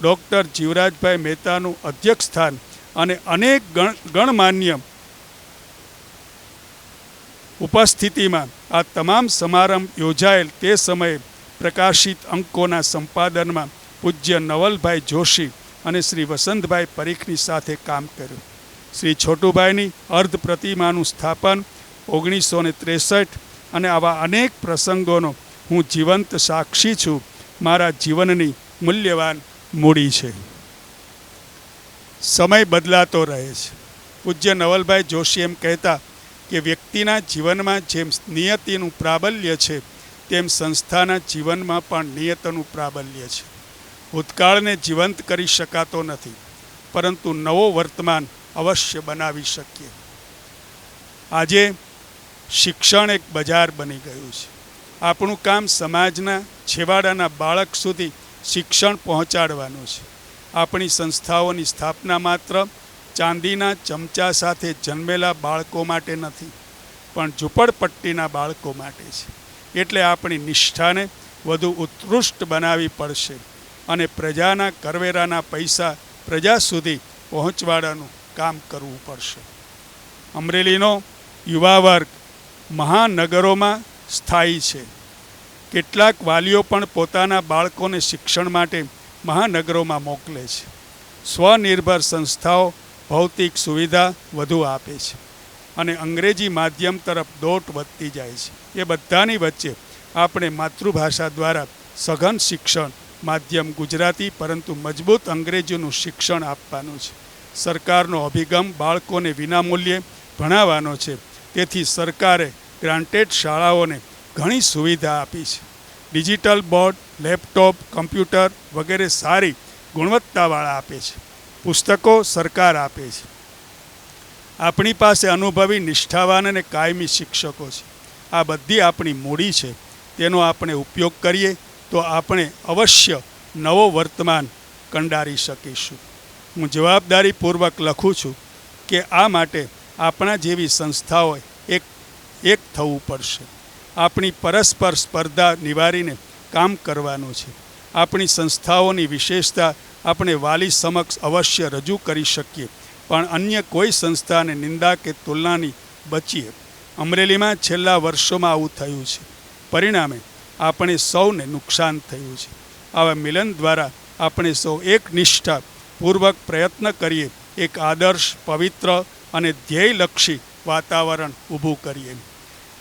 Doctor Jivrajbhai મહેતાનું અધ્યક્ષ સ્થાન અને અનેક ગણમાન્ય ઉપસ્થિતિમાં આ તમામ સમારંભ યોજાયેલ તે સમયે પ્રકાશિત અંકોના સંપાદનમાં પૂજ્ય નવલભાઈ જોશી અને શ્રી વસંતભાઈ પરીખની સાથે કામ કર્યું. શ્રી છોટુભાઈની અર્ધ પ્રતિમાનું સ્થાપન 1963 અને આવા અનેક પ્રસંગોનો હું જીવંત સાક્ષી છું. મારા જીવનની મૂલ્યવાન મૂડી છે. સમય બદલાતો રહે છે. પૂજ્ય નવલભાઈ જોશી એમ કહેતા કે વ્યક્તિના જીવનમાં જેમ નિયતિનું પ્રાબલ્ય છે તેમ સંસ્થાના જીવનમાં પણ નિયતનું પ્રાબલ્ય છે. ભૂતકાળને જીવંત કરી શકાતો નથી, પરંતુ નવો વર્તમાન અવશ્ય બનાવી શકીએ. આજે શિક્ષણ એક બજાર બની ગયું છે. આપણું કામ સમાજના છેવાડાના બાળક સુધી શિક્ષણ પહોંચાડવાનું છે. આપણી સંસ્થાઓની સ્થાપના માત્ર ચાંદીના ચમચા સાથે જન્મેલા બાળકો માટે નથી, પણ ઝૂંપડપટ્ટીના બાળકો માટે છે. એટલે આપણી નિષ્ઠાને વધુ ઉત્કૃષ્ટ બનાવવી પડશે અને પ્રજાના કરવેરાના પૈસા પ્રજા સુધી પહોંચવાડવાનું કામ કરવું પડશે. અમરેલીનો યુવા વર્ગ મહાનગરોમાં સ્થાયી છે. કેટલાક વાલીઓ પણ પોતાના બાળકોને શિક્ષણ માટે મહાનગરોમાં મોકલે છે. સ્વનિર્ભર સંસ્થાઓ ભૌતિક સુવિધા વધુ આપે છે અને અંગ્રેજી માધ્યમ તરફ દોટ વધતી જાય છે. એ બધાની વચ્ચે આપણે માતૃભાષા દ્વારા સઘન શિક્ષણ માધ્યમ ગુજરાતી પરંતુ મજબૂત અંગ્રેજીનું શિક્ષણ આપવાનું છે. સરકારનો અભિગમ બાળકોને વિનામૂલ્યે ભણાવવાનો છે. તેથી સરકારે ગ્રાન્ટેડ શાળાઓને ઘણી સુવિધા આપી છે. ડિજિટલ બોર્ડ, લેપટોપ, કમ્પ્યુટર વગેરે સારી ગુણવત્તાવાળા આપે છે. પુસ્તકો સરકાર આપે છે. આપણી પાસે અનુભવી, નિષ્ઠાવાન અને કાયમી શિક્ષકો છે. આ બધી આપણી મૂડી છે. તેનો આપણે ઉપયોગ કરીએ તો આપણે અવશ્ય નવો વર્તમાન કંડારી શકીશું. હું જવાબદારીપૂર્વક લખું છું કે આ માટે આપણા જેવી સંસ્થાઓએ એક થવું પડશે. આપણી પરસ્પર સ્પર્ધા નિવારીને કામ કરવાનું છે. આપણી સંસ્થાઓની વિશેષતા આપણે વાલી સમક્ષ અવશ્ય રજૂ કરી શકીએ, પણ અન્ય કોઈ સંસ્થાને નિંદા કે તુલનાની બચીએ. અમરેલીમાં છેલ્લા વર્ષોમાં આવું થયું છે. પરિણામે આપણે સૌને નુકસાન થયું છે. આવા મિલન દ્વારા આપણે સૌ એક નિષ્ઠાપૂર્વક પ્રયત્ન કરીએ, એક આદર્શ, પવિત્ર અને ધ્યેયલક્ષી વાતાવરણ ઊભું કરીએ.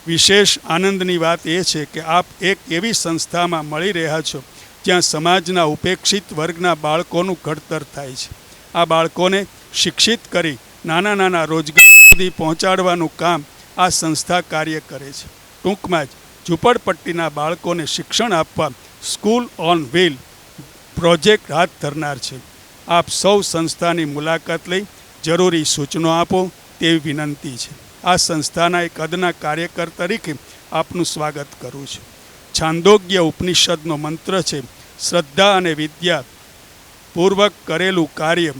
વિશેષ આનંદની વાત એ છે કે આપ એક એવી સંસ્થામાં મળી રહ્યા છો જ્યાં સમાજના ઉપેક્ષિત વર્ગના બાળકોનું ઘડતર થાય છે. આ બાળકોને શિક્ષિત કરી નાના નાના રોજગાર સુધી પહોંચાડવાનું કામ આ સંસ્થા કાર્ય કરે છે. ટૂંકમાં જ ઝૂંપડપટ્ટીના બાળકોને શિક્ષણ આપવા સ્કૂલ ઓન વ્હીલ પ્રોજેક્ટ હાથ ધરનાર છે. આપ સૌ સંસ્થાની મુલાકાત લઈ જરૂરી સૂચનો આપો તેવી વિનંતી છે. આ સંસ્થાના એક અદના કાર્યકર તરીકે આપનું સ્વાગત કરું છું. છાંદોગ્ય ઉપનિષદનો મંત્ર છે, શ્રદ્ધા અને વિદ્યા પૂર્વક કરેલું કાર્ય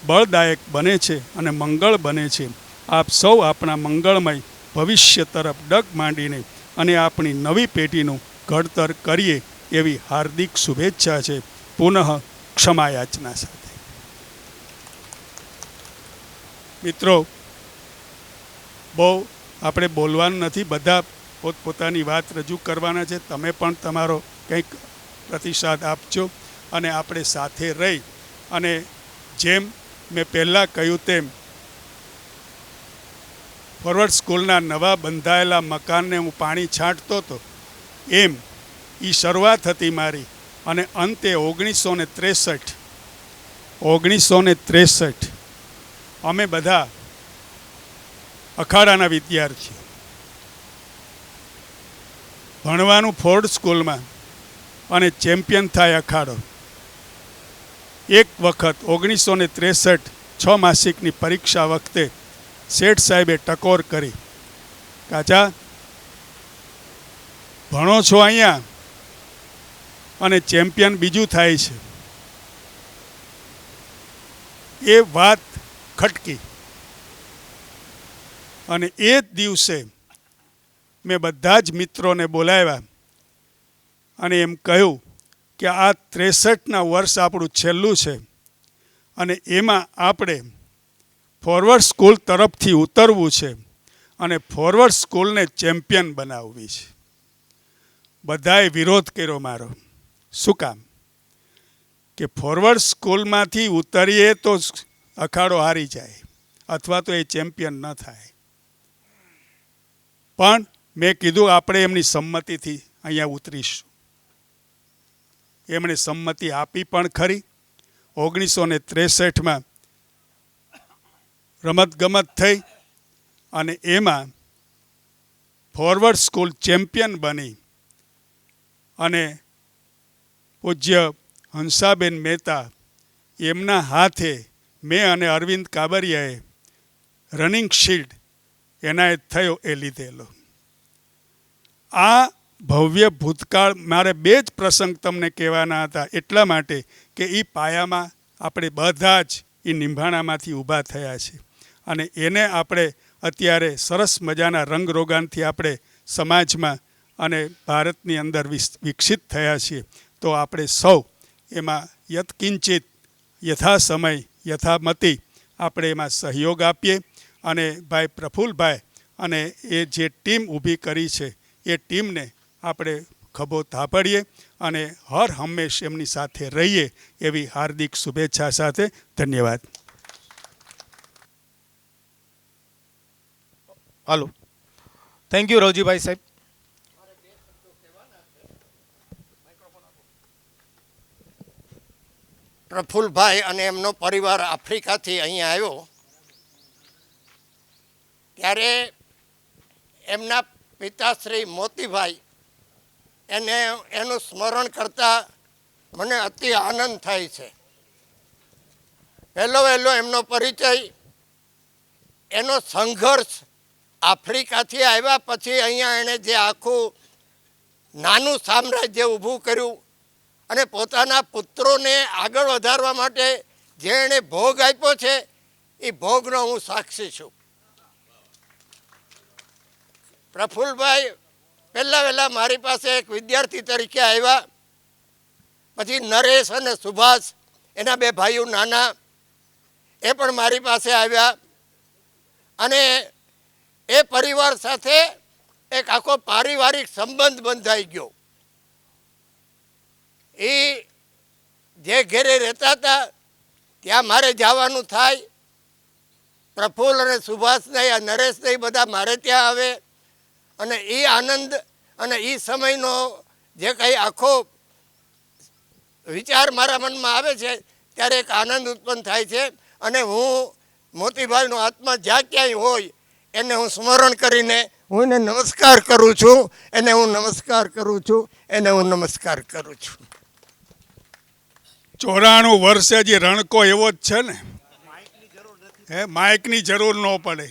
બળદાયક બને છે અને મંગળ બને છે. આપ સૌ આપણા મંગળમય ભવિષ્ય તરફ ડગ માંડીને અને આપણી નવી પેઢીનું ઘડતર કરીએ એવી હાર્દિક શુભેચ્છા છે. પુનઃ ક્ષમાયાચના સાથે. મિત્રો, બહુ આપણે બોલવાનું નથી, બધા પોતપોતાની વાત રજૂ કરવાના છે. તમે પણ તમારો કંઈક પ્રતિસાદ આપજો અને આપણે સાથે રહી અને જેમ મેં પહેલાં કહ્યું તેમ ફોરવર્ડ સ્કૂલના નવા બંધાયેલા મકાનને હું પાણી છાંટતો હતો એમ એ શરૂઆત હતી મારી. અને અંતે 1963 અમે બધા અખાડાના વિદ્યાર્થીઓ ભણવાનું ફોર્ડ સ્કૂલમાં અને ચેમ્પિયન થાય અખાડો. એક વખત 1963 6 માસિકની પરીક્ષા વખતે શેઠ સાહેબે ટકોર કરી, કાચા ભણો છો અહીંયા અને ચેમ્પિયન બીજું થાય છે. એ વાત ખટકી અને એ જ દિવસે મેં બધા જ મિત્રોને બોલાવ્યા અને એમ કહ્યું કે આ 63ના વર્ષ આપણું છેલ્લું છે અને એમાં આપણે ફોરવર્ડ સ્કૂલ તરફથી ઉતરવું છે અને ફોરવર્ડ સ્કૂલને ચેમ્પિયન બનાવવી છે. બધાએ વિરોધ કર્યો મારો. શું કામ? કે ફોરવર્ડ સ્કૂલમાંથી ઉતરીએ તો અખાડો હારી જાય અથવા તો એ ચેમ્પિયન ન થાય. પણ મેં કીધું આપણે એમની સંમતિથી અહીંયા ઉતરીશું. એમણે સંમતિ આપી પણ ખરી. 1963માં રમતગમત થઈ અને એમાં ફોરવર્ડ સ્કૂલ ચેમ્પિયન બની અને પૂજ્ય હંસાબેન મહેતા એમના હાથે મેં અને અરવિંદ કાબરિયાએ રનિંગ શિલ્ડ એનાયત થયો એ લીધેલો. આ ભવ્ય ભૂતકાળ મારે 2 જ પ્રસંગ તમને કહેવાના હતા એટલા માટે કે એ પાયામાં આપણે બધા જ એ નિંભાણામાંથી ઊભા થયા છે અને એને આપણે અત્યારે સરસ મજાના રંગરોગાનથી આપણે સમાજમાં અને ભારતની અંદર વિકસિત થયા છીએ. તો આપણે સૌ એમાં યત્કિંચિત યથા સમય યથામતિ આપણે એમાં સહયોગ આપીએ અને ભાઈ પ્રફુલ્લભાઈ અને એ જે ટીમ ઊભી કરી છે એ ટીમને આપણે ખભો થાપડીએ અને હર હંમેશ એમની સાથે રહીએ એવી હાર્દિક શુભેચ્છા સાથે ધન્યવાદ. હાલો, થેન્ક યુ રવજીભાઈ સાહેબ. પ્રફુલ્લભાઈ અને એમનો પરિવાર આફ્રિકાથી અહીંયા આવ્યો ત્યારે એમના પિતાશ્રી મોતીભાઈ એનું સ્મરણ કરતા મને અતિ આનંદ થાય છે. પહેલો એમનો પરિચય એનો સંઘર્ષ આફ્રિકાથી આવ્યા પછી અહીંયા એણે જે આખું નાનું સામ્રાજ્ય ઊભું કર્યું અને પોતાના પુત્રોને આગળ વધારવા માટે જે એણે ભોગ આપ્યો છે એ ભોગનો હું સાક્ષી છું. પ્રફુલ્લભાઈ પહેલાં મારી પાસે એક વિદ્યાર્થી તરીકે આવ્યા. પછી નરેશ અને સુભાષ એના 2 ભાઈઓ નાના એ પણ મારી પાસે આવ્યા અને એ પરિવાર સાથે એક આખો પારિવારિક સંબંધ બંધાઈ ગયો. એ જે ઘરે રહેતા હતા ત્યાં મારે જવાનું થાય. પ્રફુલ્લ અને સુભાષને નરેશને બધા મારે ત્યાં આવે અને એ આનંદ અને એ સમયનો જે કંઈ આખો વિચાર મારા મનમાં આવે છે ત્યારે એક આનંદ ઉત્પન્ન થાય છે અને હું મોતીભાઈનો આત્મા જ્યાં ક્યાંય હોય એને હું સ્મરણ કરીને હું એને નમસ્કાર કરું છું. એને હું નમસ્કાર કરું છું. 94 વર્ષે હજી રણકો એવો જ છે ને. માઇકની જરૂર ન પડે.